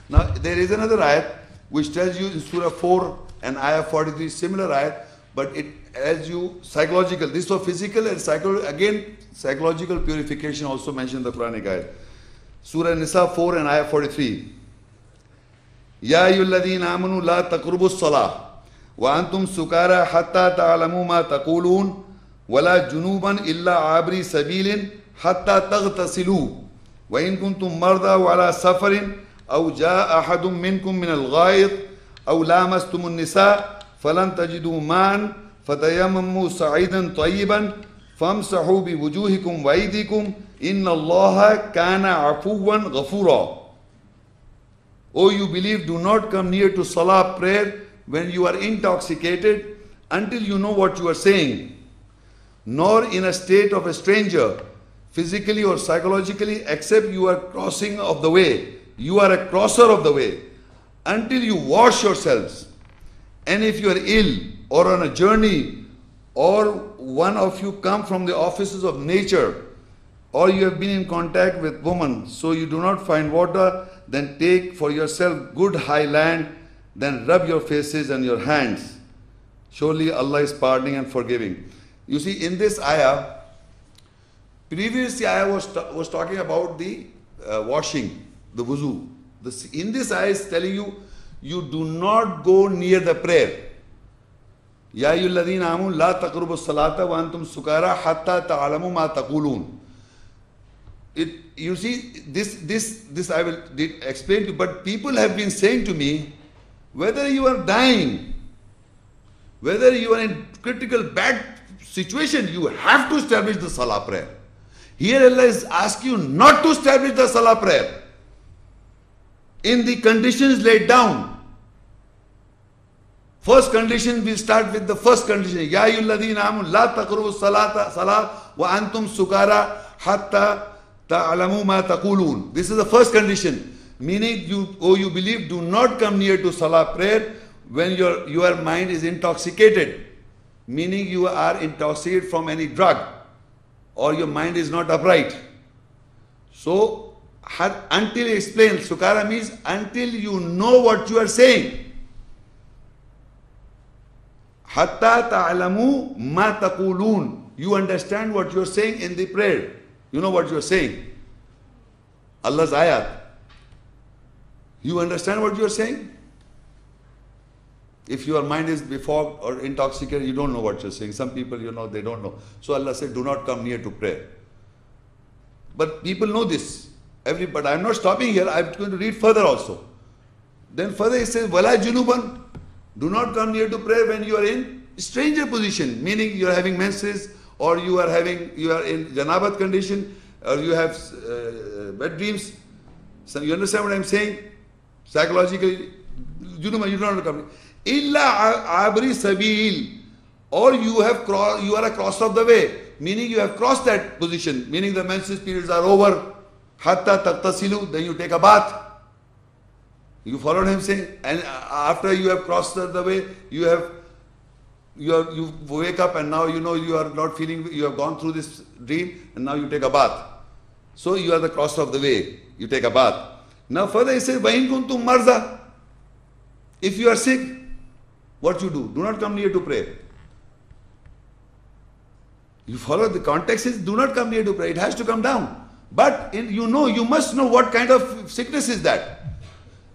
Now there is another ayat which tells you in Surah 4 and Ayah 43, similar ayat, but it as you psychological. This was physical and psychological. Again, psychological purification also mentioned in the Quranic ayat. Surah Nisa 4 and Ayah 43. Ya ayyuhalladhina amanu la taqrabus salah wa antum sukara hatta ta'lamu ma taqulun wala junuban illa abri sabilin hatta taghtasilu wa in kuntum marda wa ala safarin aw jaa ahadun minkum min al-ghayt aw lamastumun nisa falan tajidu man fatayammamu sa'idan tayyiban famsahu bi wujuhikum wa aydikum inna allaha kana afuwan ghafura. O you believe, do not come near to salah prayer when you are intoxicated until you know what you are saying, nor in a state of a stranger, physically or psychologically, except you are crossing of the way. You are a crosser of the way until you wash yourselves. And if you are ill or on a journey, or one of you come from the offices of nature, or you have been in contact with women, so you do not find water, then take for yourself good high land, then rub your faces and your hands. Surely Allah is pardoning and forgiving. You see, in this ayah, previous ayah was talking about the washing, the wuzu. In this ayah is telling you, you do not go near the prayer. Ya ayyuhalladhina amanu la taqrabus salata wa antum sukara hatta ta'lamu ma taqulun. You see, this I will explain to you, but people have been saying to me, whether you are dying, whether you are in critical bad situation, you have to establish the salah prayer. Here Allah is asking you not to establish the salah prayer in the conditions laid down. First condition, we start with the first condition. Ya ayyuhalladhina amanu la taqrabu salah wa antum sukara hatta ta'lamu ma taqulun. This is the first condition. Meaning, you believe, do not come near to salah prayer when your mind is intoxicated. Meaning you are intoxicated from any drug, or your mind is not upright. So, until explained, sukara means until you know what you are saying. Hatta ta'lamu ma taqulun. You understand what you are saying in the prayer. You know what you are saying. Allah's ayat. You understand what you are saying? If your mind is befogged or intoxicated, you don't know what you are saying. Some people, they don't know. So Allah said, do not come near to prayer. But people know this. But I am not stopping here. I am going to read further also. Then further it says, wala junuban. Do not come near to prayer when you are in stranger position. Meaning you are having menses, or you are in janabat condition, or you have wet dreams. So you understand what I am saying? Psychologically, you do not come. Illa abri sabil, or you are a cross of the way, meaning you have crossed that position, meaning the menses periods are over. Hatta taqtasilu, then you take a bath. You followed him saying, and after you have crossed the way, you wake up and now you are not feeling, you have gone through this dream and now you take a bath. So you are the cross of the way, you take a bath. Now further he says, وَإِن كُنْتُمْ مَرْضَى. If you are sick, what you do? Do not come near to prayer. You follow the context is, do not come near to prayer. It has to come down. But you must know what kind of sickness is that.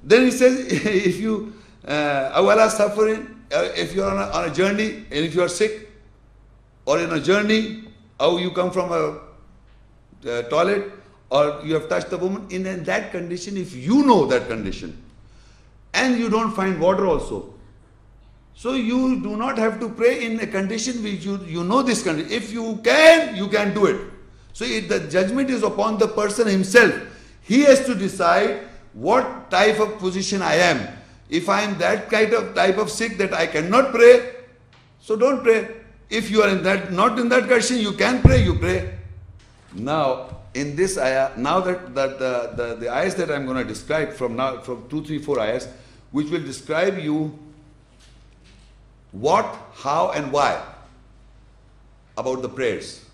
Then he says, if you awala suffering, if you are on a journey, and if you are sick, or in a journey, or you come from a toilet, or you have touched the woman, in that condition, if you know that condition, and you don't find water also, so you do not have to pray in a condition which you know this condition. If you can do it. So the judgment is upon the person himself. He has to decide what type of position I am. If I am that type of sick that I cannot pray, so don't pray. If you are not in that condition, you can pray, you pray. Now, in this ayah, now that the ayahs that I am going to describe from 2, 3, 4 ayahs, which will describe you what, how and why about the prayers.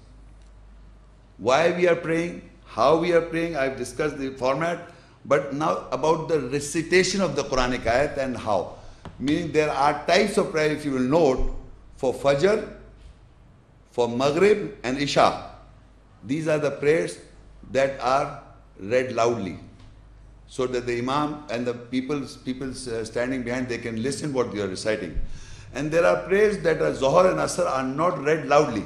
Why we are praying, how we are praying, I have discussed the format, But now about the recitation of the Quranic ayat and how. Meaning there are types of prayer, if you will note, for Fajr, for Maghrib and Isha. These are the prayers that are read loudly, so that the Imam and the people standing behind, they can listen what you are reciting. And there are prayers that are Zohar and Asr are not read loudly.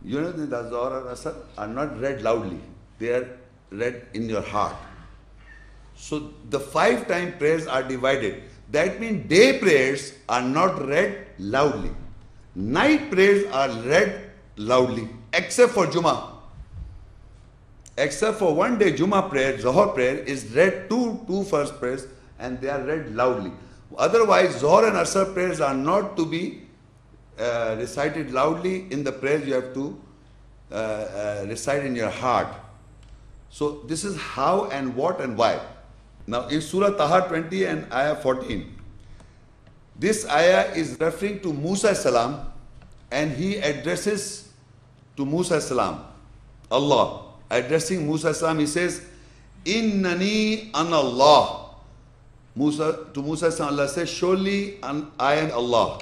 You know that the Zohar and Asr are not read loudly. They are read in your heart. So the 5-time prayers are divided. That means day prayers are not read loudly. Night prayers are read loudly, except for Jummah. Except for one day Jummah prayer, Zohar prayer is read two first prayers, and they are read loudly. Otherwise, Zohar and Asr prayers are not to be recited loudly. In the prayers you have to recite in your heart. So this is how and what and why. Now in Surah Taha 20 and Ayah 14, this ayah is referring to Musa salam, and he addresses to Musa salam, Allah. Addressing Musa salam, he says, Innani an Allah. To Musa salam, Allah says, surely I am Allah.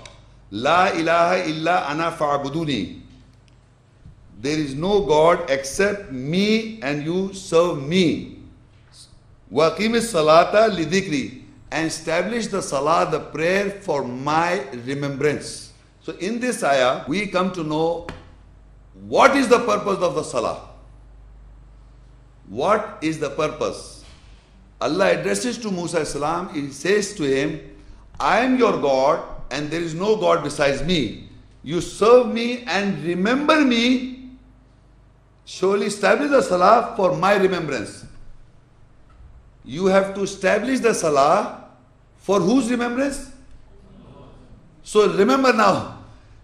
La ilaha illa ana fa'buduni. There is no God except me, and you serve me. Wa aqimis salata lidhikri. And establish the salah, the prayer, for my remembrance. So in this ayah, we come to know what is the purpose of the salah. What is the purpose? Allah addresses to Musa salam, he says to him, I am your God and there is no God besides me. You serve me and remember me. Surely establish the salah for my remembrance. You have to establish the salah for whose remembrance? So remember now,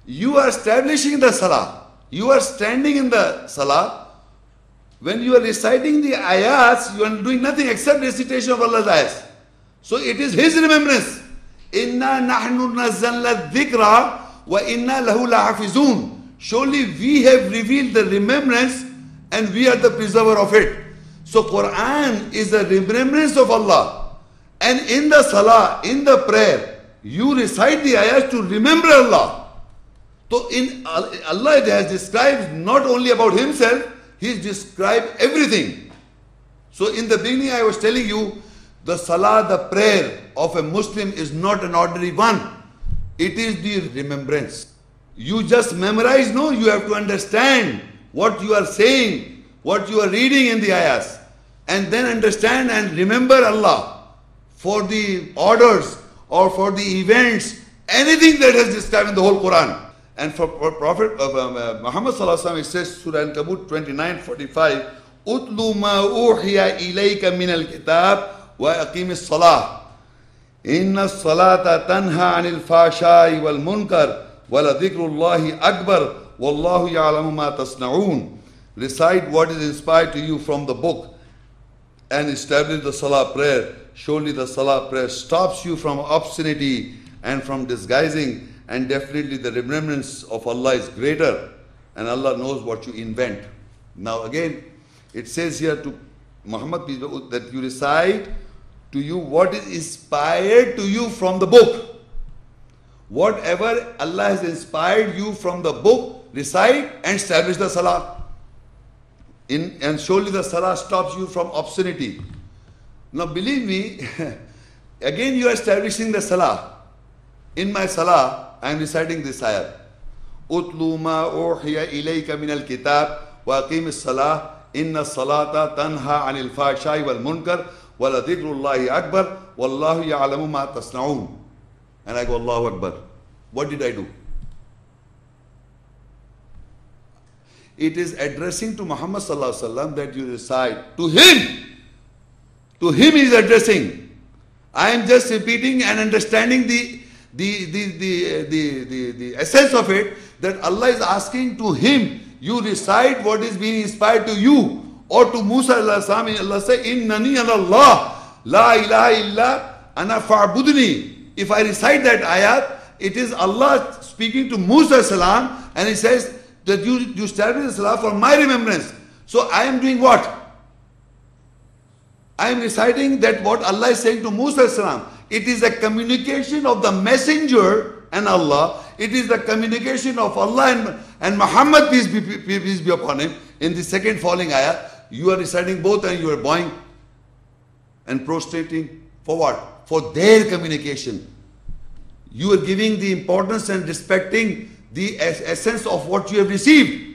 you are establishing the salah. You are standing in the salah. When you are reciting the ayats, you are doing nothing except recitation of Allah's ayats. So it is His remembrance. Inna nahnu nazzalna dhikra wa inna lahu lahafizun. Surely we have revealed the remembrance and we are the preserver of it. So Quran is the remembrance of Allah. And in the salah, in the prayer, you recite the ayahs to remember Allah. So in Allah has described not only about Himself, He has described everything. So in the beginning I was telling you, the salah, the prayer of a Muslim is not an ordinary one. It is the remembrance. You just memorize, no, you have to understand what you are saying, what you are reading in the ayahs, and then understand and remember Allah for the orders or for the events, anything that is described in the whole Quran. And for Prophet Muhammad sallallahu alaihi wasallam, it says, Surah Al-Ankaboot 29:45, Utlu ma uhiya ilayka min al-kitab wa aqimis salah. Inna salata tanha anil fashai wal munkar wa la dhikrullahi akbar wallahu ya'lamu ma tasna'un. Recite what is inspired to you from the book and establish the salah prayer. Surely the salah prayer stops you from obscenity and from disguising, and definitely the remembrance of Allah is greater, and Allah knows what you invent. Now again, it says here to Muhammad that you recite to you what is inspired to you from the book. Whatever Allah has inspired you from the book, recite and establish the salah. And surely the salah stops you from obscenity. Now believe me, again you are establishing the salah. In my salah, I am reciting this ayah. Utlu ma uhiya ilayka min al-kitab wa aqimis salah inna salata tanha anil fahshai wal munkar wa la dhikrullahi akbar wallahu ya'lamu ma tasna'un. And I go, Allahu Akbar. What did I do? It is addressing to Muhammad sallallahu alaihi wasallam that you recite to him. To him he is addressing. I am just repeating and understanding the essence of it, that Allah is asking to him, you recite what is being inspired to you. Or to Musa alayhi salam, Allah says, Innani an Allah, la ilaha illa ana fa'budni. If I recite that ayat, it is Allah speaking to Musa salam, and He says that you establish the salah for my remembrance. So I am doing what? I am reciting that what Allah is saying to Musa salam. It is a communication of the messenger and Allah. It is the communication of Allah and Muhammad, peace be upon him. In the second following ayah, you are reciting both and you are bowing and prostrating for what? For their communication. You are giving the importance and respecting the essence of what you have received.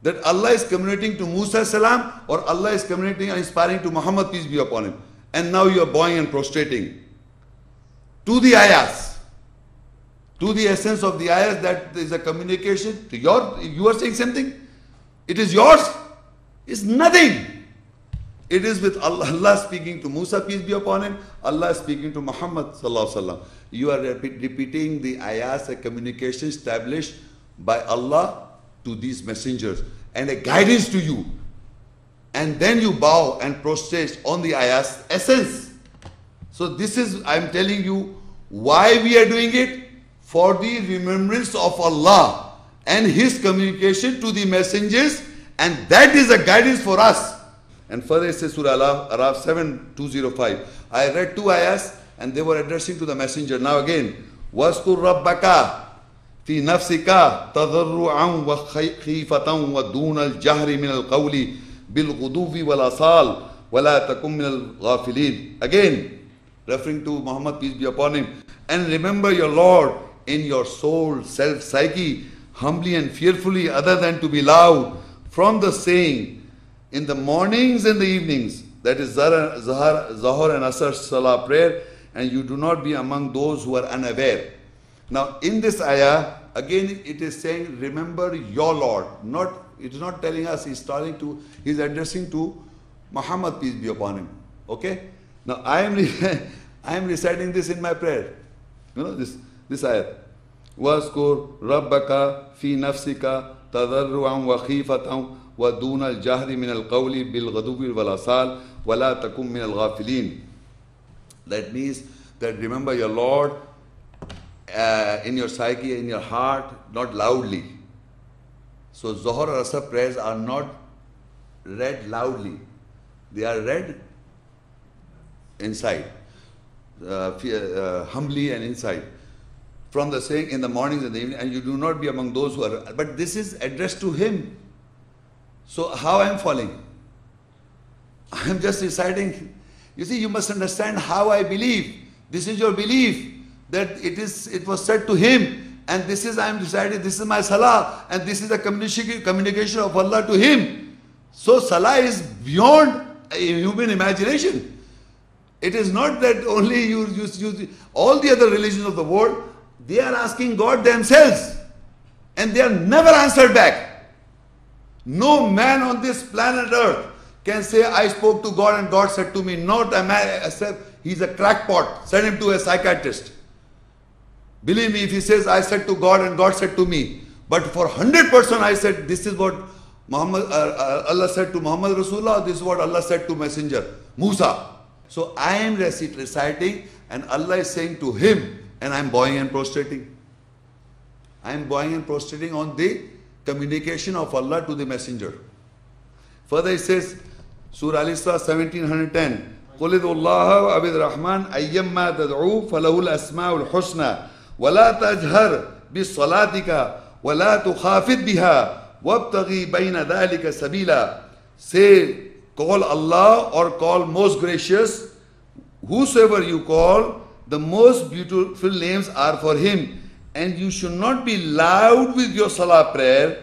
That Allah is communicating to Musa salam or Allah is communicating and inspiring to Muhammad, peace be upon him. And now you are bowing and prostrating. To the ayahs. To the essence of the ayahs, that is a communication to you are saying something. It is yours. It's nothing. It is with Allah speaking to Musa, peace be upon him. Allah speaking to Muhammad sallallahu alaihi wasallam. You are repeating the ayahs, a communication established by Allah to these messengers and a guidance to you. And then you bow and prostrate on the ayahs essence. So this is, I am telling you why we are doing it. For the remembrance of Allah and His communication to the messengers, and that is a guidance for us. And further it says Surah Al-Araf 7:205. I read two ayahs and they were addressing to the messenger. Now again, وَاسْكُرْ رَبَّكَ فِي نَفْسِكَ تَضَرُّعًا وَخِيفَةً وَدُونَ الْجَهْرِ مِنَ الْقَوْلِ بِالْغُدُوِّ وَالْآصَالِ وَلَا تَكُنْ مِنَ الْغَافِلِينَ. Again, referring to Muhammad, peace be upon him. And remember your Lord in your soul, self, psyche, humbly and fearfully, other than to be loud, from the saying, in the mornings and the evenings, that is Zahar and Asr Salah prayer, and you do not be among those who are unaware. Now in this ayah, again it is saying, remember your Lord. It is not telling us, he's addressing to Muhammad, peace be upon him. Okay? Now I am reciting this in my prayer. You know, this ayah. وَاسْكُرْ رَبَّكَ فِي نَفْسِكَ تَضَرُّعًا وَخِيفَةً وَدُونَ الْجَهْرِ مِنَ الْقَوْلِ بِالْغُدُوِّ وَالْآصَالِ وَلَا تَكُنْ مِنَ الْغَافِلِينَ. That means that remember your Lord in your psyche, in your heart, not loudly. So Zohar or Asr prayers are not read loudly. They are read inside, humbly and inside. From the saying in the mornings and the evening, and you do not be among those who are. But this is addressed to him. So how I am falling? I am just reciting. You see, you must understand how I believe. This is your belief that it was said to him, and this is I am reciting. This is my Salah, and this is the communication of Allah to him. So Salah is beyond human imagination. It is not that only you all the other religions of the world. They are asking God themselves and they are never answered back. No man on this planet Earth can say, I spoke to God and God said to me, not a man, he's a crackpot, send him to a psychiatrist. Believe me, if he says, I said to God and God said to me, but for 100% I said, this is what Allah said to Muhammad Rasulullah, this is what Allah said to Messenger Musa. So I am reciting and Allah is saying to him, and I am bowing and prostrating. I am bowing and prostrating on the communication of Allah to the messenger. Further it says, Surah Al-Isra 1710, قُلِ ذُو اللَّهَ وَعَبِدْ الرَّحْمَنِ أَيَّمَّا تَدْعُوا فَلَهُ الْأَسْمَاءُ الْحُسْنَى وَلَا تَجْهَرْ بِصَلَاتِكَ وَلَا تُخَافِتْ بِهَا وَابْتَغِي بَيْنَ ذَلِكَ سَبِيلًا. Say, call Allah or call most gracious. Whosoever you call, the most beautiful names are for him. And you should not be loud with your Salah prayer,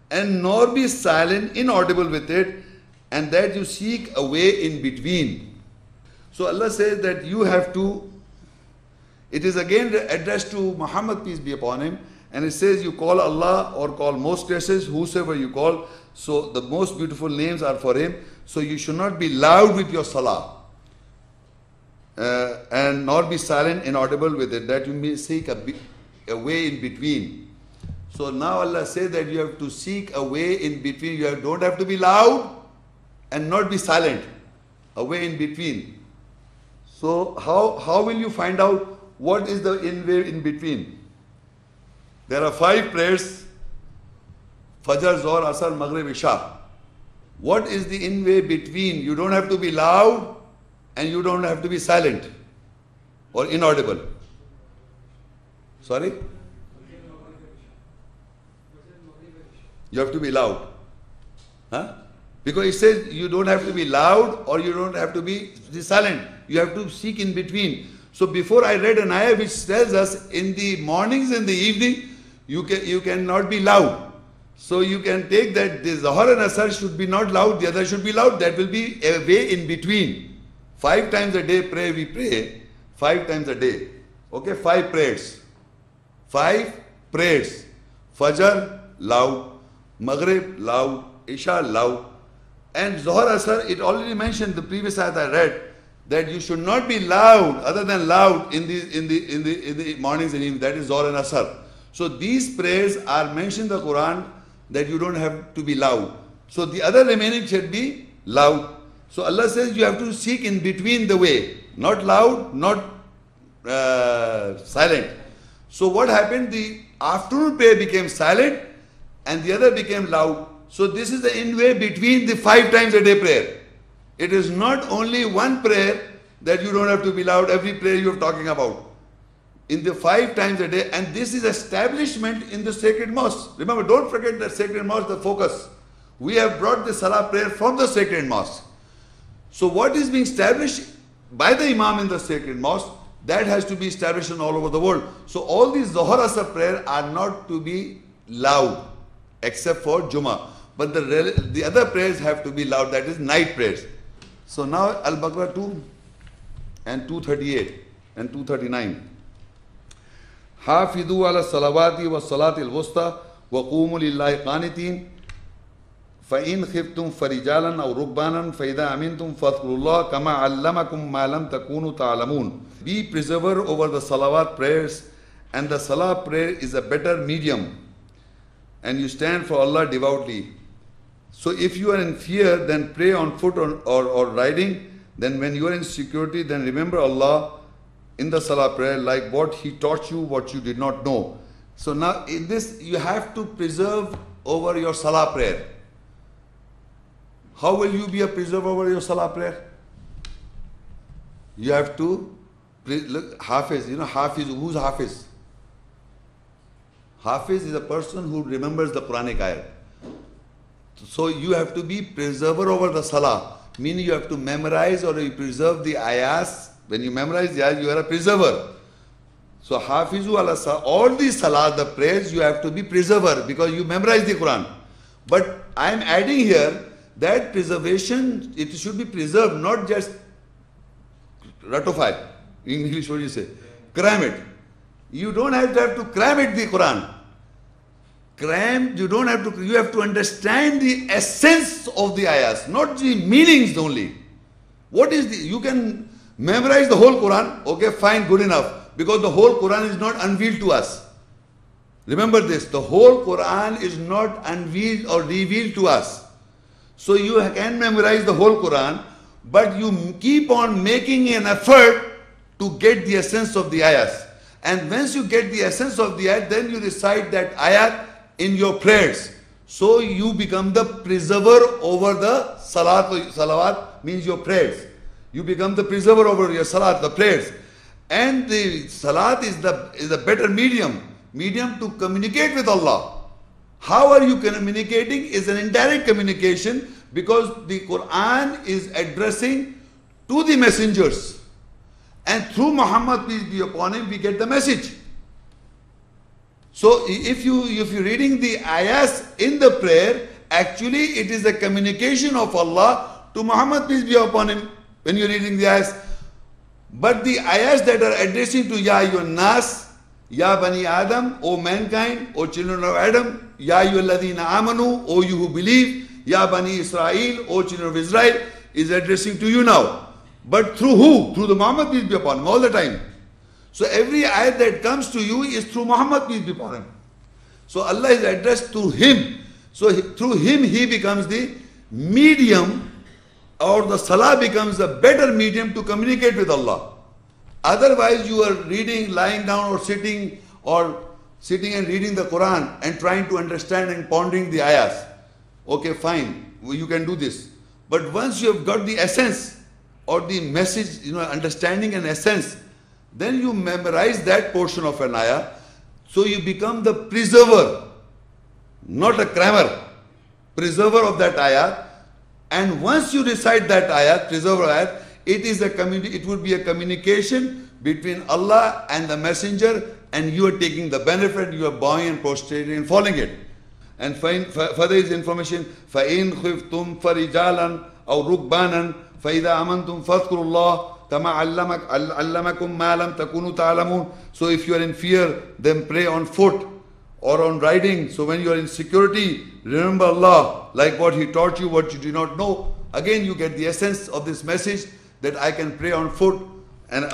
and nor be silent, inaudible with it, and that you seek a way in between. So Allah says that you have to, it is again addressed to Muhammad, peace be upon him, and it says you call Allah or call most gracious, whosoever you call, so the most beautiful names are for him. So you should not be loud with your Salah. And nor be silent, inaudible with it, that you may seek a way in between. So now Allah says that you have to seek a way in between. You don't have to be loud and not be silent. A way in between. So how will you find out what is the way in between? There are 5 prayers: Fajr, Zohar, Asr, Maghrib, Isha. What is the in way between? You don't have to be loud and you don't have to be silent or inaudible. Sorry? You have to be loud. Huh? Because it says you don't have to be loud or you don't have to be silent. You have to seek in between. So before I read an ayah which tells us in the mornings and the evening, you cannot be loud. So you can take that the Zuhr and Asr should be not loud, the other should be loud. That will be a way in between. 5 times a day we pray 5 times a day. Okay, 5 prayers. 5 prayers. Fajr, loud. Maghrib, loud. Isha, loud. And Zuhr Asr, it already mentioned the previous ayat I read that you should not be loud other than loud in the mornings and evenings. That is Zuhr and Asr. So these prayers are mentioned in the Quran that you don't have to be loud. So the other remaining should be loud. So Allah says you have to seek in between the way. Not loud, not silent. So what happened? The afternoon prayer became silent and the other became loud. So this is the in way between the 5 times a day prayer. It is not only one prayer that you don't have to be loud, every prayer you are talking about. In the 5 times a day, and this is establishment in the sacred mosque. Remember, don't forget that sacred mosque, the focus. We have brought the Salah prayer from the sacred mosque. So what is being established by the Imam in the sacred mosque, that has to be established all over the world. So all these Zuhr Asr prayer are not to be loud, except for Jummah. But the other prayers have to be loud, that is night prayers. So now Al-Baqarah 2 and 238 and 239. حافظوا على الصلوات والصلاة الوسطى وقوموا لله قانتين فإن خفتم فرجالا أو ركبانا فإذا أمنتم فاذكروا الله كما علمكم ما لم تكونوا تعلمون. Be preserver over the salawat prayers, and the salah prayer is a better medium, and you stand for Allah devoutly. So if you are in fear, then pray on foot or riding. Then when you are in security, then remember Allah in the salah prayer, like what He taught you, what you did not know. So now in this, you have to preserve over your salah prayer. How will you be a preserver over your salah prayer? You have to look, Hafiz, you know Hafiz, who's Hafiz? Hafiz is a person who remembers the Quranic ayat. So you have to be preserver over the salah, meaning you have to memorize or you preserve the ayahs. When you memorize the ayahs, you are a preserver. So Hafizu ala salah, all the salah, the prayers, you have to be preserver because you memorize the Quran. But I am adding here that preservation, it should be preserved, not just ratify. In English, what do you say? Cram it. You don't have to cram it, the Quran. Cram, you don't have to, you have to understand the essence of the ayahs, not the meanings only. What is the, you can memorize the whole Quran, okay, fine, good enough, because the whole Quran is not unveiled to us. Remember this, the whole Quran is not unveiled or revealed to us. So you can memorize the whole Quran, but you keep on making an effort to get the essence of the ayahs. And once you get the essence of the ayat, then you recite that ayat in your prayers. So you become the preserver over the salat. Salawat means your prayers. You become the preserver over your salat, the prayers. And the salat is the better medium to communicate with Allah. How are you communicating? Is an indirect communication, because the Quran is addressing to the messengers. And through Muhammad, peace be upon him, we get the message. So if you're reading the ayahs in the prayer, actually it is a communication of Allah to Muhammad, peace be upon him, when you're reading the ayahs. But the ayahs that are addressing to Ya ayyuhan nas, Ya bani Adam, O mankind, O children of Adam, Ya ayyuhalladhina amanu, O you who believe, Ya bani Israel, O children of Israel, is addressing to you now. But through who? Through the Muhammad, peace be upon him, all the time. So every ayat that comes to you is through Muhammad, peace be upon him. So Allah is addressed to him. So through him he becomes the medium, or the salah becomes a better medium to communicate with Allah. Otherwise you are reading, lying down or sitting and reading the Quran and trying to understand and pondering the ayahs. Okay, fine, you can do this. But once you have got the essence, or the message, understanding and essence, then you memorize that portion of an ayah. So you become the preserver, not a crammer, preserver of that ayah. And once you recite that ayah, preserver ayah, it would be a communication between Allah and the messenger, and you are taking the benefit, you are bowing and prostrating and following it. And further is information, فَإِنْ خِفْتُمْ فَرِجَالًا أَوْ رُكْبَانًا فَإِذَا أَمَنْتُمْ فَاذْكُرُوا اللَّهَ كَمَا عَلَّمَكُمْ مَا لَمْ تَكُونُوا تَعْلَمُونَ. So if you are in fear, then pray on foot or on riding. So when you are in security, remember Allah, like what He taught you, what you do not know. Again, you get the essence of this message, that I can pray on foot and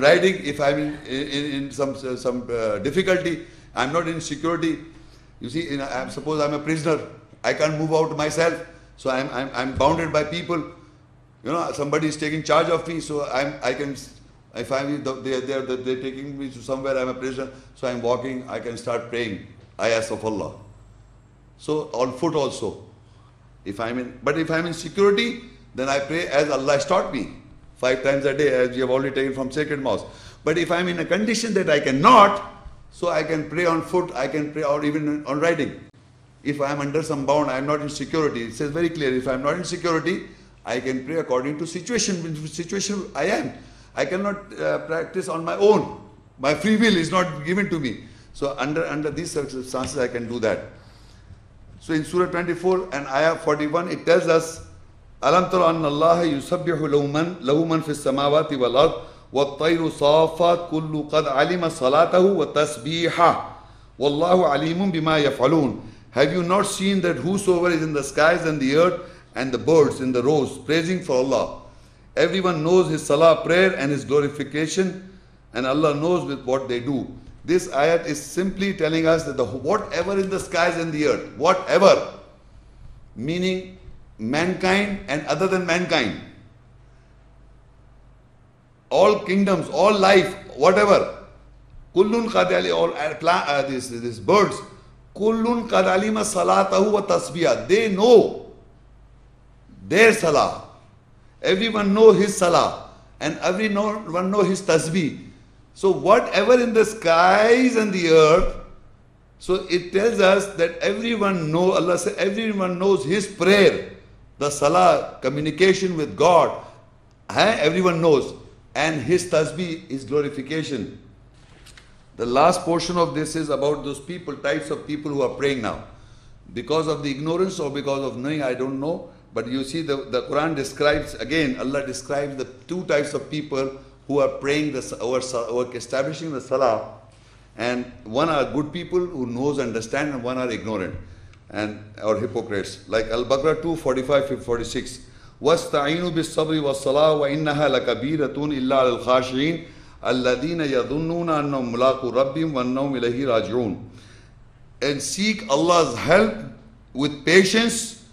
riding if I'm in some difficulty. I'm not in security. You see, suppose I'm a prisoner, I can't move out myself, so I'm bounded by people. Somebody is taking charge of me, so I can. If they're taking me to somewhere, I'm a prisoner, so I'm walking. I can start praying ayahs of Allah. So on foot also. But if I'm in security, then I pray as Allah has taught me, 5 times a day, as we have already taken from Sacred Mosque. But if I'm in a condition that I cannot, so I can pray on foot, I can pray or even on riding. If I am under some bound, I am not in security. It says very clear, if I am not in security, I can pray according to situation. Which situation I am. I cannot practice on my own. My free will is not given to me. So under these circumstances, I can do that. So in Surah 24 and Ayah 41, it tells us, أَلَمْ تَرَ أَنَّ اللَّهَ يُسَبِّحُ لَهُ مَنْ فِي السَّمَاوَاتِ وَالْأَرْضِ وَالطَّيْرُ صَافَّاتٍ كُلُّ قَدْ عَلِمَ صَلَاتَهُ وَتَسْبِيحَهُ وَاللَّهُ عَلِيمٌ بِمَا يَفْعَلُونَ. Have you not seen that whosoever is in the skies and the earth and the birds in the rows praising for Allah? Everyone knows his salah prayer and his glorification, and Allah knows with what they do. This ayat is simply telling us that whatever in the skies and the earth, whatever, meaning mankind and other than mankind, all kingdoms, all life, whatever, kullun qad all these birds, kullun qad alima salatahu wa tasbiyah. They know their salah. Everyone know his salah, and everyone know his tasbih. So whatever in the skies and the earth, so it tells us that everyone know, Allah said, everyone knows his prayer, the salah, communication with God. Everyone knows. And his tasbih, his glorification. The last portion of this is about those people, types of people who are praying now. Because of the ignorance or because of knowing, I don't know. But you see the Quran describes, again, Allah describes the 2 types of people who are praying, or establishing the salah. And one are good people who knows, understand, and one are ignorant or hypocrites. Like Al-Baqara 2, 45, 46. وَاسْتَعِينُوا بِالصَّبْرِ وَالصَّلَاةِ وَإِنَّهَا لَكَبِيرَةٌ إِلَّا عَلَى الْخَاشِعِينَ الَّذِينَ يَظُنُّونَ أَنَّهُمْ مُلَاقُو رَبِّهِمْ وَأَنَّهُمْ إِلَيْهِ رَاجِعُونَ. And seek Allah's help with patience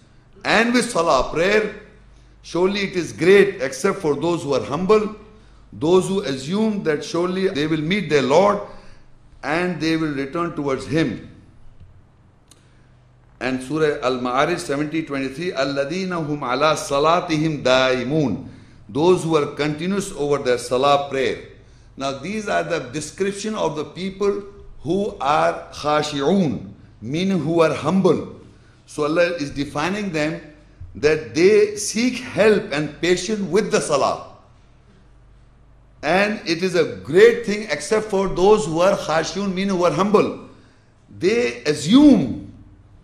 and with salah, prayer. Surely it is great except for those who are humble, those who assume that surely they will meet their Lord and they will return towards Him. And Surah Al-Ma'arij 70:23, الَّذِينَ هُمْ عَلَى صَلَاتِهِمْ دَائِمُونَ. Those who are continuous over their salah prayer. Now these are the description of the people who are khashi'un, meaning who are humble. So Allah is defining them that they seek help and patience with the salah. And it is a great thing except for those who are khashi'un, meaning who are humble. They assume,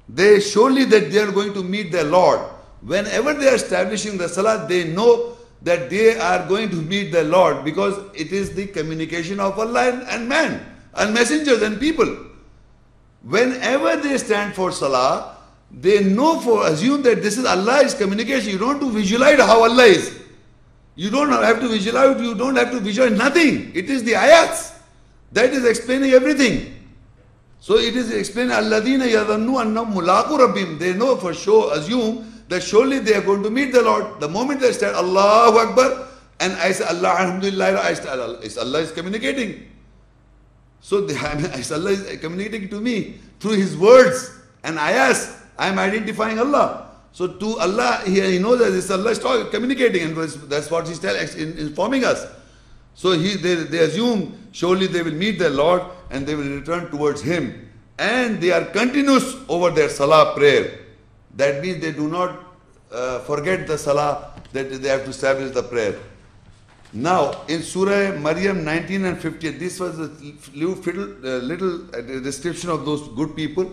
they surely that they are going to meet their Lord. Whenever they are establishing the salah, they know that they are going to meet their Lord, because it is the communication of Allah and man, and messengers and people. Whenever they stand for salah, they know assume that this is Allah's communication. You don't have to visualize how Allah is. You don't have to visualize, you don't have to visualize nothing. It is the ayats that is explaining everything. So it is explained, Alladina yadannu annahum mulaqu rabbihim. They know for sure, assume that surely they are going to meet the Lord. The moment they start Allahu Akbar, and I say Allah, Alhamdulillah, Allah is communicating. So Allah is communicating to me through His words and ayahs. I am identifying Allah. So to Allah, he knows that this Allah is communicating, and that's what he's informing us. So they assume surely they will meet their Lord and they will return towards Him. And they are continuous over their Salah prayer. That means they do not forget the Salah, that they have to establish the prayer. Now, in Surah Maryam 19 and 50, this was a little description of those good people.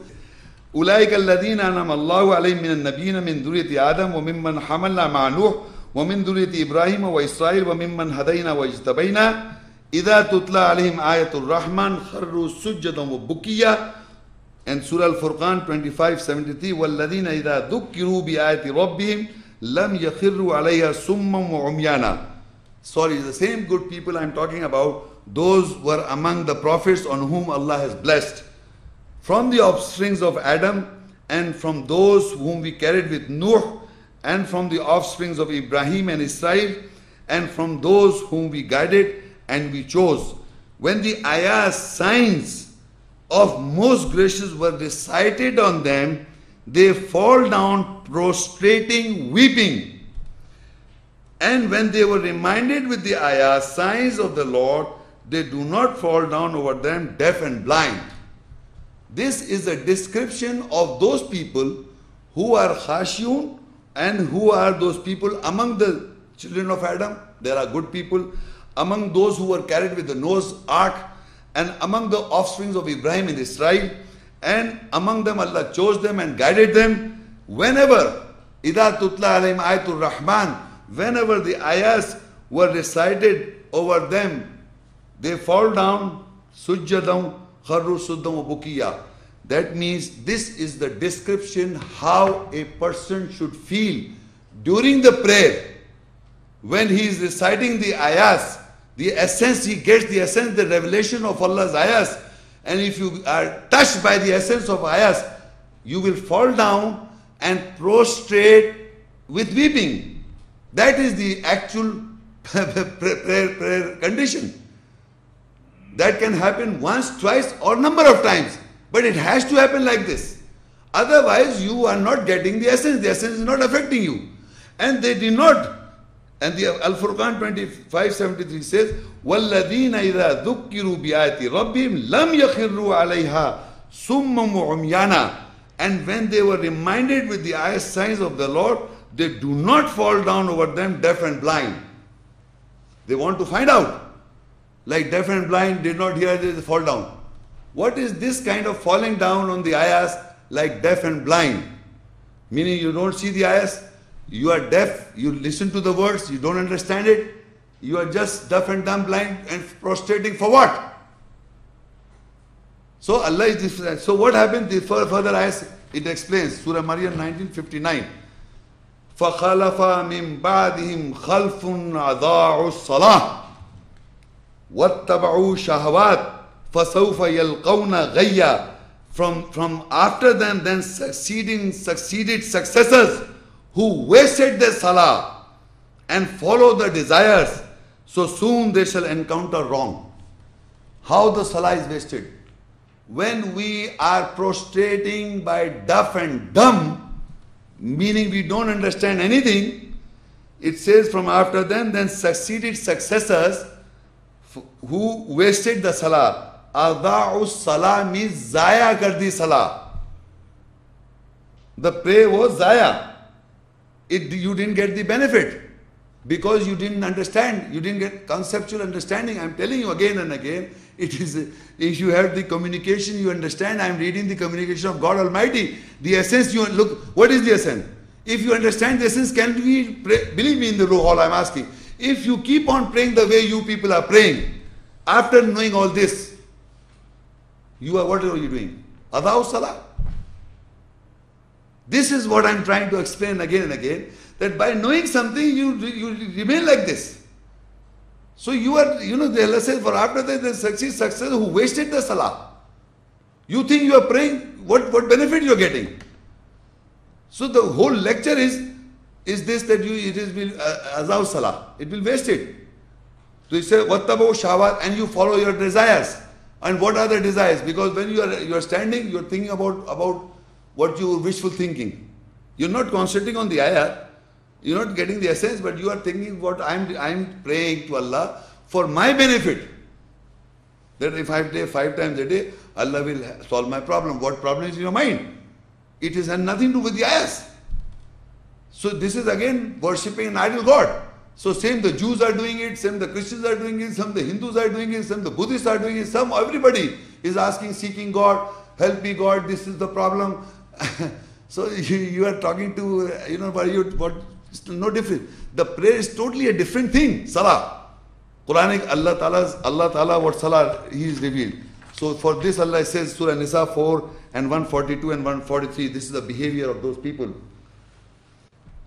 أولئك الذين أنعم الله عليهم من النبيين من ذرية آدم وممن حملنا مع نوح ومن ذرية إبراهيم وإسرائيل وممن هدينا واجتبينا إذا تتلى عليهم آية الرحمن خروا سجدا وبكيا. And Surah Al-Furqan 25:73 والذين إذا ذكروا بآيات ربهم لم يخروا عليها سما وعميانا. Sorry, the same good people I'm talking about, those were among the prophets on whom Allah has blessed. From the offsprings of Adam, and from those whom we carried with Noor, and from the offsprings of Ibraheem and Israel, and from those whom we guided and we chose. When the ayahs, signs of most gracious, were recited on them, they fall down prostrating, weeping. And when they were reminded with the ayahs, signs of the Lord, they do not fall down over them deaf and blind. This is a description of those people who are khashiyun, and who are those people among the children of Adam. There are good people. Among those who were carried with the Noah's ark, and among the offsprings of Ibrahim and Israel, and among them Allah chose them and guided them. Whenever إِذَا تُتْلَى عَلَيْهِمْ آيَةُ الرَّحْمَنِ, whenever the ayahs were recited over them, they fall down sujjadam kharru suddam bukiya. That means this is the description how a person should feel during the prayer. When he is reciting the ayahs, the essence, he gets the essence, the revelation of Allah's ayahs. And if you are touched by the essence of ayahs, you will fall down and prostrate with weeping. That is the actual prayer condition. That can happen once, twice, or number of times. But it has to happen like this. Otherwise, you are not getting the essence. The essence is not affecting you. And they did not. And the Al-Furqan 25:73 says, وَالَّذِينَ إِذَا ذُكِّرُوا بِآيَاتِ رَبِّهِمْ لَمْ يَخِرُّوا عَلَيْهَا سُمًّا وَعُمْيَانًا. And when they were reminded with the eyes signs of the Lord, they do not fall down over them deaf and blind. They want to find out. Like deaf and blind did not hear, they fall down. What is this kind of falling down on the ayahs like deaf and blind? Meaning you don't see the ayahs, you are deaf, you listen to the words, you don't understand it, you are just deaf and dumb, blind and prostrating for what? So Allah is different. So what happened? The further ayahs, it explains, Surah Maryam 19:59. فَخَلَفَ مِن بَعْدِهِمْ خَلْفٌ أَضَاعُوا الصَّلَاةَ وَاتَّبَعُوا شَهَوَاتٍ فَسَوْفَ يَلْقَوْنَ غَيًّا. From after them then succeeded successors who wasted their salah and followed the desires, so soon they shall encounter wrong. How the salah is wasted? When we are prostrating by deaf and dumb, meaning we don't understand anything, it says from after them then succeeded successors who wasted the salah. Adha'u salah means zaya kardi salah. The prayer was zaya. You didn't get the benefit because you didn't understand. You didn't get conceptual understanding. I'm telling you again and again. It is, if you have the communication, you understand. I'm reading the communication of God Almighty. The essence, you look, what is the essence? If you understand the essence, can we pray? Believe me in the Ruh, all I'm asking. If you keep on praying the way you people are praying, after knowing all this, what are you doing? Adha'u salah. This is what I'm trying to explain again and again, that by knowing something, you remain like this. So you are, the Allah says, for after that, the success who wasted the salah. You think you are praying, what benefit you are getting? So the whole lecture is this, that it will azau salah. It will waste it. So you say, wattabau shahwat, and you follow your desires. And what are the desires? Because when you are standing, you are thinking about what you wishful thinking. You're not concentrating on the ayat. You're not getting the essence, but you are thinking what I'm praying to Allah for my benefit. That if I pray 5 times a day, Allah will solve my problem. What problem is in your mind? It has nothing to do with the ayahs. So this is again worshipping an idol god. So same the Jews are doing it, same the Christians are doing it, some the Hindus are doing it, some the Buddhists are doing it, some everybody is asking, seeking God, help me God, this is the problem. So you are talking to, what no different. The prayer is totally a different thing. Salah. Quranic, Allah Ta'ala, what Salah, He is revealed. So for this Allah says, Surah Nisa 4 and 142 and 143, this is the behavior of those people.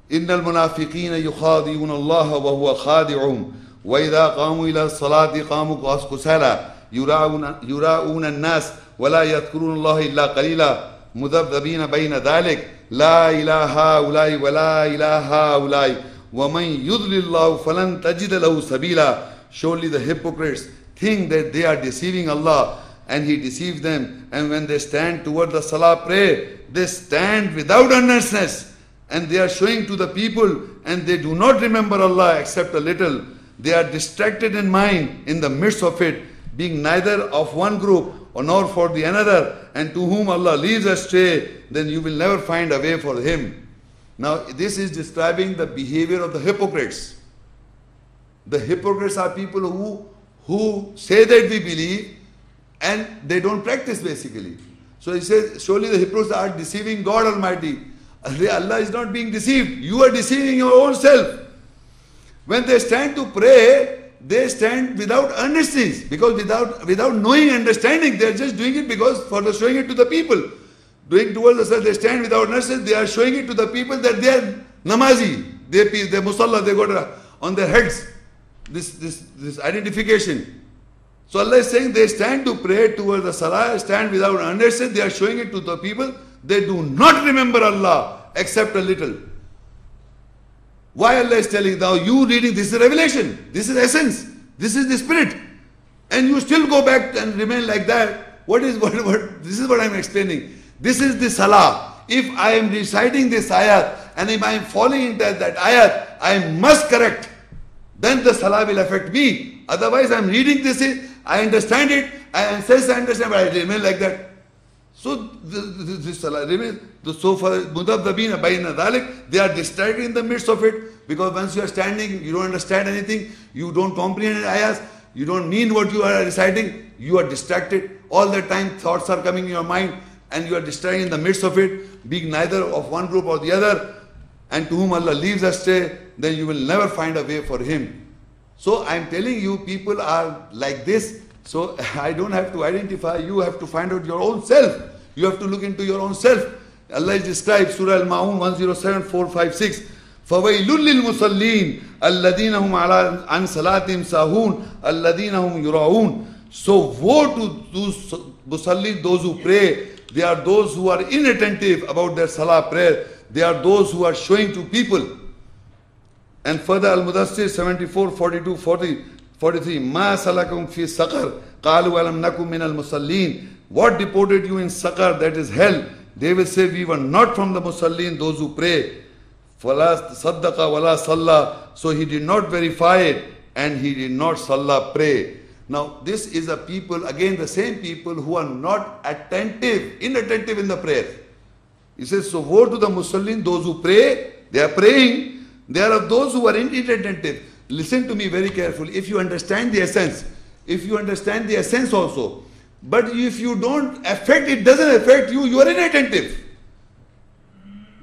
إِنَّ الْمُنَافِقِينَ يُخَادِعُونَ اللَّهَ وَهُوَ خَادِعُهُمْ وَإِذَا قَامُوا إِلَى الصَّلَاةِ قَامُوا كُسَالَى يُرَاءُونَ النَّاسَ وَلَا يَذْكُرُونَ اللَّهَ إِلَّا قَلِيلًا مُذَبذَبِينَ بَيْنَ ذَلِكَ لَا إِلَهَ هَؤُلَاءِ وَلَا إِلَهَ هَؤُلَاءِ وَمَنْ يُضْلِلِ اللَّهُ فَلَنْ تَجِدَ لَهُ سَبِيلًا. Surely the hypocrites think that they are deceiving Allah, and He deceives them. And when they stand toward the Salah prayer, they stand without earnestness, and they are showing to the people, and they do not remember Allah except a little. They are distracted in mind in the midst of it, being neither of one group or nor for the another, and to whom Allah leads astray, then you will never find a way for him. Now this is describing the behavior of the hypocrites. The hypocrites are people who say that we believe and they don't practice basically. So he says, surely the hypocrites are deceiving God Almighty. Allah is not being deceived. You are deceiving your own self. When they stand to pray, they stand without earnestness, because without knowing, understanding, they are just doing it because for the showing it to the people. Doing towards themselves, they stand without earnestness, they are showing it to the people that they are namazi, they musalla, they got on their heads this identification. So Allah is saying they stand to pray towards the salah, stand without earnestness, they are showing it to the people, they do not remember Allah except a little. Why Allah is telling, now you reading, this is revelation, this is essence, this is the spirit, and you still go back and remain like that. This is what I am explaining. This is the salah. If I am reciting this ayat and if I am falling into that ayat, I must correct. Then the salah will affect me. Otherwise I am reading this, I understand it, I understand, but I remain like that. So this salah remains. So for mudabdabina bayna dhalik, they are distracted in the midst of it, because once you are standing, you don't understand anything, you don't comprehend ayahs, you don't mean what you are reciting, you are distracted. All the time thoughts are coming in your mind and you are distracted in the midst of it, being neither of one group or the other, and to whom Allah leaves astray, then you will never find a way for Him. So I am telling you, people are like this. So I don't have to identify, you have to find out your own self. You have to look into your own self. Allah is described, Surah Al-Maun 107, 4, 5, 6. فَوَيْلٌ لِلْمُصَلِّينَ الَّذِينَ هُمْ عَنْ صَلَاتِهِمْ سَاهُونَ الَّذِينَ هُمْ يُرَاءُونَ. So woe to those musallin, those who pray. They are those who are inattentive about their salah prayer. They are those who are showing to people. And further, Al-Muddassir 74, 42, 40, 43. مَا سَلَكُمْ فِي سَقَرْ قَالُوا وَلَمْ نَكُمْ مِنَ الْمُصَلِّينَ. What deported you in Saqar, that is hell? They will say, we were not from the musallin, those who pray. فَلَا صَدَّقَ وَلَا صَلَّى. So he did not verify it and he did not salah pray. Now this is a people, again the same people who are not attentive, inattentive in the prayer. He says, so woe to the musallin, those who pray, they are praying. There are those who are inattentive. Listen to me very carefully. If you understand the essence, also, but if you don't affect, it doesn't affect you, you are inattentive.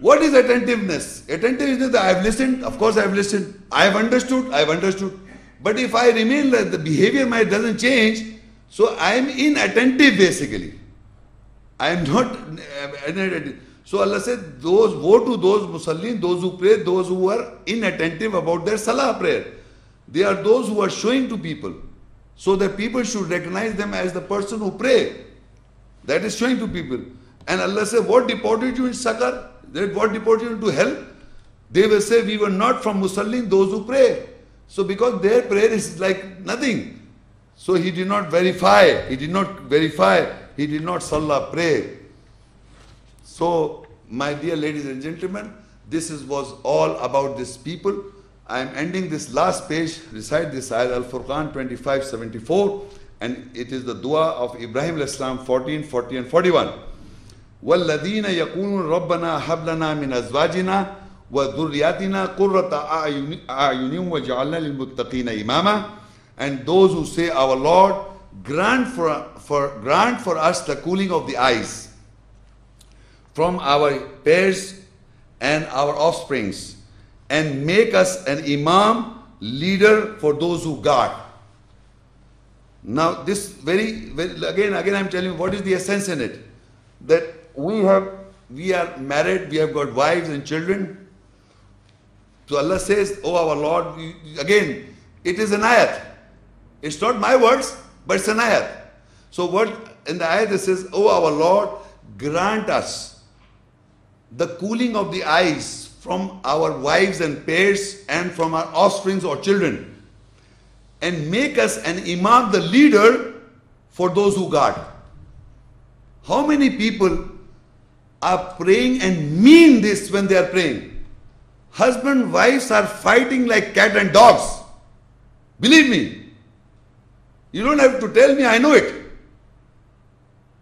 What is attentiveness? Attentiveness, I have listened, of course I have listened. I have understood. But if I remain like the behavior doesn't change, so I am inattentive basically. I am not inattentive. So Allah said, woe to those musallin, those who pray, those who are inattentive about their salah prayer. They are those who are showing to people. So that people should recognize them as the person who pray. That is showing to people. And Allah said, what deported you in Saqar? What deported you into hell? They will say, we were not from musallin, those who pray. So because their prayer is like nothing. So he did not verify, he did not salah pray. So my dear ladies and gentlemen, was all about these people. I am ending this last page, recite this ayat, Al-Furqan 25:74, and it is the dua of Ibrahim al-Islam 14, 40 and 41. وَالَّذِينَ يَقُولُونَ رَبَّنَا هَبْ لَنَا مِنْ أَزْوَاجِنَا وَذُرِّيَّاتِنَا قُرَّةَ أَعْيُنٍ وَاجْعَلْنَا لِلْمُتَّقِينَ إِمَامًا. And those who say, our Lord, grant for us the cooling of the eyes from our pairs and our offsprings, and make us an imam, leader for those who guard. Now this again I'm telling you what is the essence in it. That we are married, we have got wives and children. So Allah says, oh our Lord, again, it is an ayat. It's not my words, but it's an ayat. So what in the ayat it says, oh our Lord, grant us the cooling of the eyes from our wives and pairs and from our offsprings or children, and make us an imam, the leader for those who guard. How many people are praying and mean this when they are praying? Husband, wives are fighting like cat and dogs. Believe me. You don't have to tell me, I know it.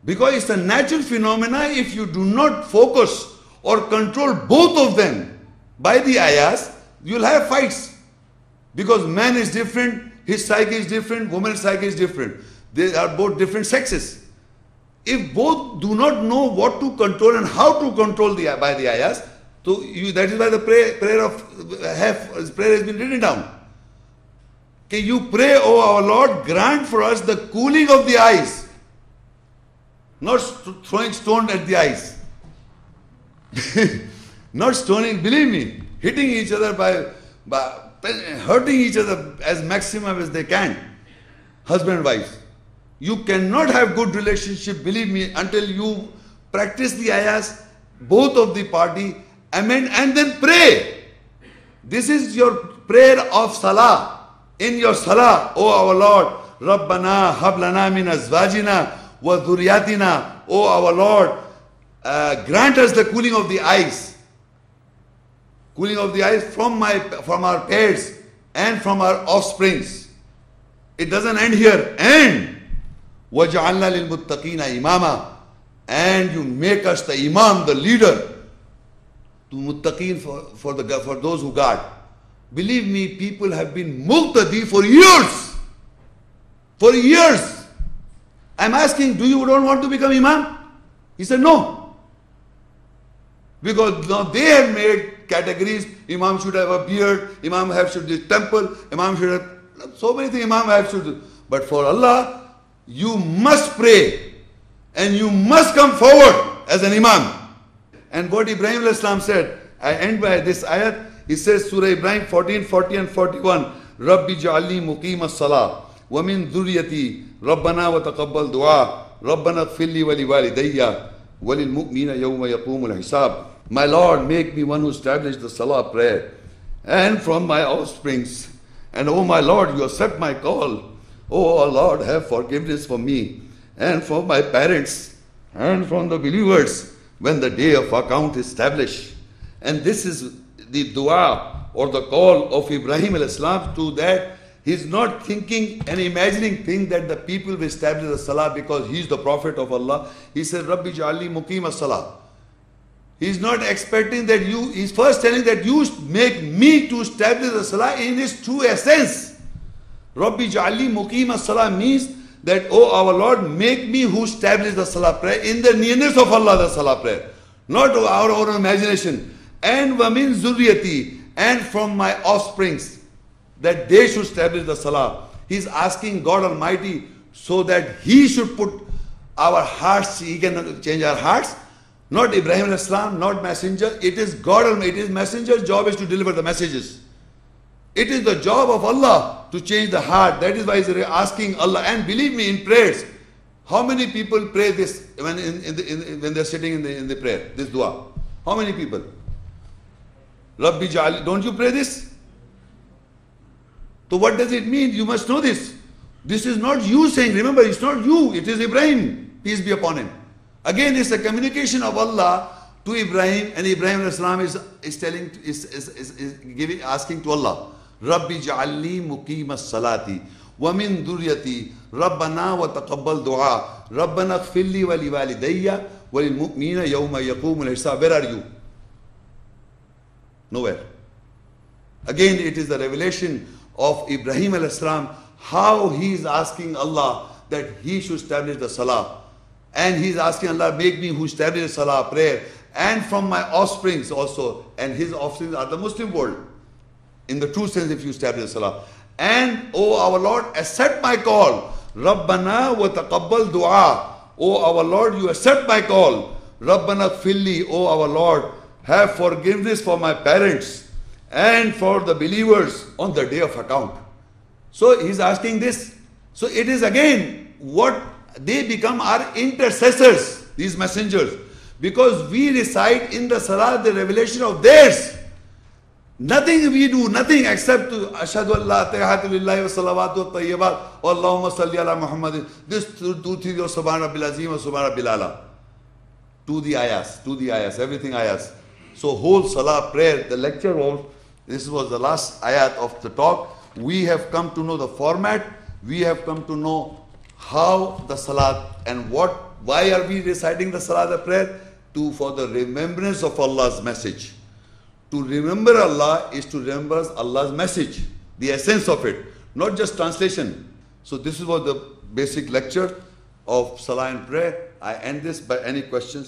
Because it's a natural phenomena. If you do not focus or control both of them by the ayahs, you'll have fights. Because man is different, his psyche is different, woman's psyche is different. They are both different sexes. If both do not know what to control and how to control by the ayahs, so that is why the prayer has been written down. Okay, you pray, oh our Lord, grant for us the cooling of the eyes. Not throwing stone at the eyes. Not stoning, believe me, hitting each other by hurting each other as maximum as they can. Husband and wife. You cannot have good relationship, believe me, until you practice the ayahs, both of the party, amend and then pray. This is your prayer of Salah. In your Salah, oh our Lord, Rabbana hab lana min azwajina wa dhurriyatina, oh our Lord, grant us the cooling of the eyes. Cooling of the eyes from our pairs and from our offsprings. It doesn't end here. And وَجَعَلْنَا لِلْمُتَّقِينَ إِمَامًا, and you make us the imam, the leader, to muttaqeen for those who guard. Believe me, people have been muqtadi for years. For years. I'm asking, don't want to become imam? He said, no. Because now they have made categories. Imam should have a beard, Imam should do temple, Imam should have so many things Imam should do. But for Allah, you must pray and you must come forward as an imam. And what Ibrahim al-Islam said, I end by this ayat. He says, Surah Ibrahim 14, 40 and 41, Rabbi ja'alni muqim as-salah wa min dhurriyati Rabbana wa taqabbal dua Rabbana ighfirli wa liwalidayya wa lil mu'mina yawma yaqumul hisab. My Lord, make me one who established the salah prayer and from my offsprings. And oh my Lord, you accept my call. Oh Lord, have forgiveness for me and for my parents and from the believers when the day of account is established. And this is the dua or the call of Ibrahim al-Islam to that. He's not thinking and imagining thing that the people will establish the salah because he's the prophet of Allah. He said, Rabbi ja'alni muqim as-salah. He's not expecting that he's first telling that you make me to establish the salah in its true essence. Rabbi ja'alni muqim as-salah means that, oh our Lord, make me who establish the salah prayer in the nearness of Allah, the salah prayer. Not our own imagination. And wamin zurriyati, and from my offsprings, that they should establish the salah. He's asking God Almighty so that He should put our hearts, He can change our hearts. Not Ibrahim al-Islam, not messenger. It is God Almighty. It is messenger's job is to deliver the messages. It is the job of Allah to change the heart. That is why He's asking Allah. And believe me, in prayers, how many people pray this when they're sitting in the prayer, this dua? How many people? Rabbi Ja'ali, don't you pray this? So what does it mean? You must know this. This is not you saying, remember, it's not you, it is Ibrahim, peace be upon him. Again, it's a communication of Allah to Ibrahim, and Ibrahim al-Islam is telling, giving, asking to Allah, Rabbi ja'alni muqim as-salati wa min dhurriyyati Rabbana wa taqabbal du'a Rabbana ighfirli wa li walidayya wa lil mu'minina yawma yaqumul hisab. Where are you? Nowhere. Again, it is the revelation of Ibrahim al-Islam, how he is asking Allah that he should establish the Salah. And he is asking Allah, make me who establish the Salah, prayer. And from my offsprings also. And his offsprings are the Muslim world. In the true sense, if you establish the Salah. And, O our Lord, accept my call. Rabbana wa taqabbal du'a. O our Lord, you accept my call. Rabbana ighfirli. O our Lord, have forgiveness for my parents and for the believers on the day of account. So he's asking this. So it is again what they become our intercessors, these messengers. Because we recite in the Salah the revelation of theirs. Nothing we do, nothing except to Ashhadu an la ilaha illallah wa salawatu wa tayyibat wa Allahumma salli ala Muhammadin. This two, three, or Subhana Rabbil Azim or Subhana Rabbil Ala. To the ayahs, everything ayahs. So whole Salah prayer, the lecture was, this was the last ayat of the talk. We have come to know the format. We have come to know how the Salat and why are we reciting the Salah, the prayer? For the remembrance of Allah's message. To remember Allah is to remember Allah's message, the essence of it, not just translation. So this was the basic lecture of Salah and prayer. I end this by any questions.